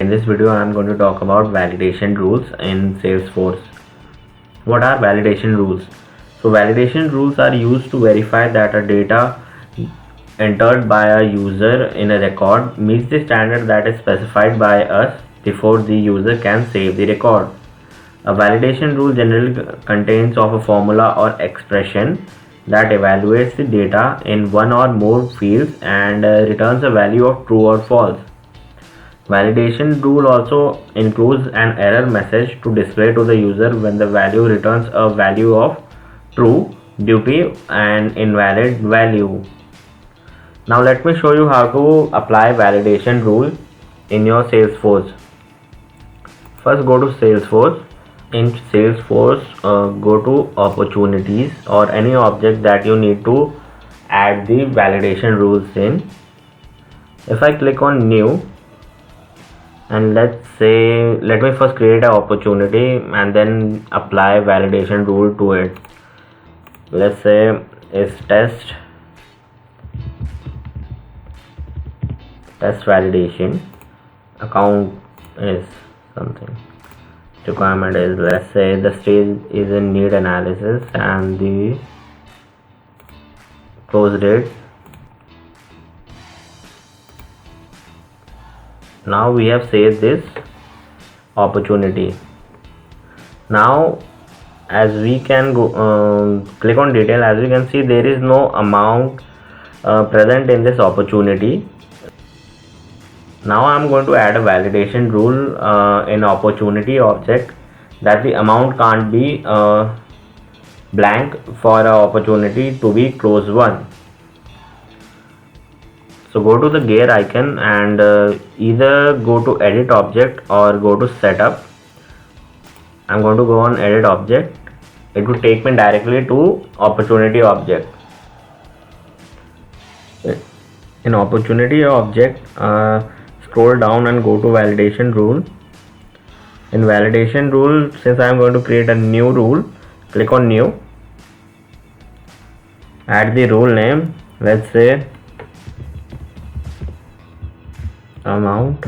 In this video, I am going to talk about validation rules in Salesforce. What are validation rules? So validation rules are used to verify that a data entered by a user in a record meets the standard that is specified by us before the user can save the record. A validation rule generally contains of a formula or expression that evaluates the data in one or more fields and returns a value of true or false. Validation rule also includes an error message to display to the user when the value returns a value of true due to an invalid value. Now let me show you how to apply validation rule in your Salesforce. First go to Salesforce. In Salesforce, go to opportunities or any object that you need to add the validation rules in. If I click on new, and let me first create an opportunity and then apply validation rule to it. Let's say is test validation. Account is something. Requirement is, let's say the stage is in need analysis and the close date. Now we have saved this opportunity. Now as we can go click on detail, as we can see there is no amount present in this opportunity. Now I am going to add a validation rule in opportunity object that the amount can't be blank for an opportunity to be close one. So go to the gear icon and either go to edit object or go to setup. I'm going to go on edit object. It will take me directly to opportunity object. In opportunity object, scroll down and go to validation rule. In validation rule, since I am going to create a new rule, click on new. Add the rule name. Let's say amount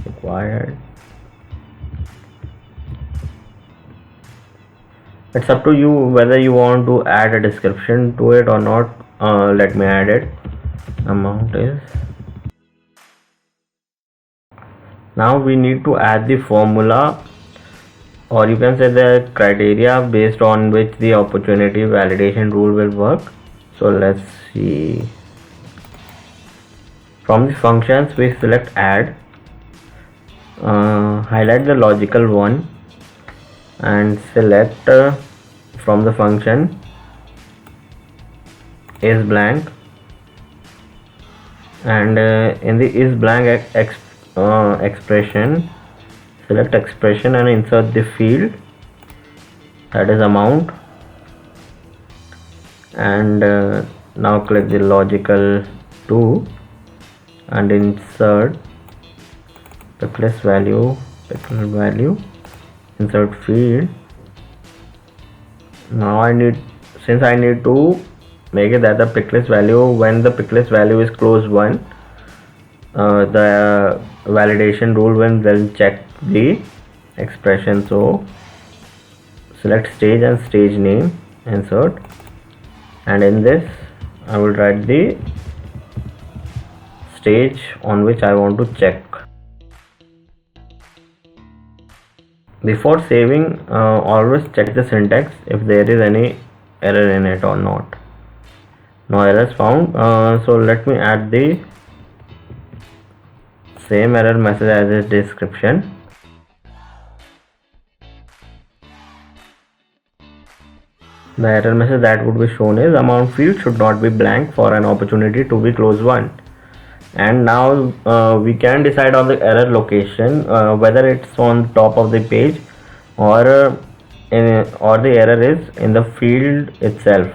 required. It's up to you whether you want to add a description to it or not. Let me add it. Amount is. Now we need to add the formula, or you can say the criteria based on which the opportunity validation rule will work. So let's see. From the functions we select add, highlight the logical one and select from the function is blank, and in the is blank expression, select expression and insert the field that is amount, and now click the logical 2 and insert pickless value, insert field. Now since I need to make it that the pickless value, when the pickless value is close 1, the validation rule will check the expression. So select stage and stage name, insert, and in this I will write the stage on which I want to check. Before saving, always check the syntax if there is any error in it or not. No errors found. So let me add the same error message as its description. The error message that would be shown is amount field should not be blank for an opportunity to be close one. And now we can decide on the error location, whether it's on top of the page or the error is in the field itself.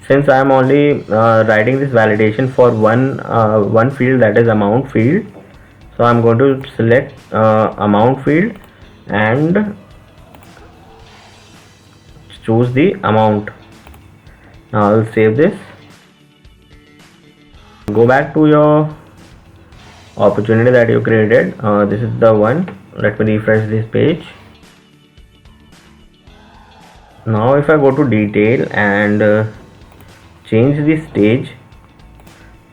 Since I am only writing this validation for one field, that is amount field, so I am going to select amount field and choose the amount. Now I will save this. Go back to your opportunity that you created. This is the one. Let me refresh this page. Now if I go to detail and change the stage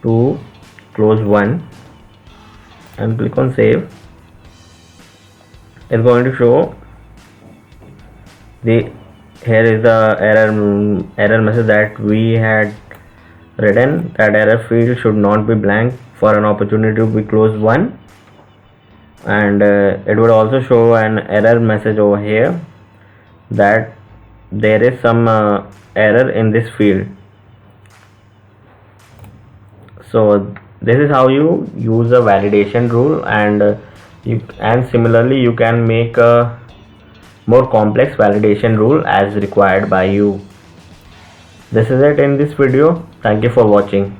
to close one and click on save, it's going to show the here is the error message that we had written, that error field should not be blank for an opportunity to be closed one. And it would also show an error message over here that there is some error in this field. So this is how you use a validation rule, and similarly you can make a more complex validation rule as required by you. This is it in this video. Thank you for watching.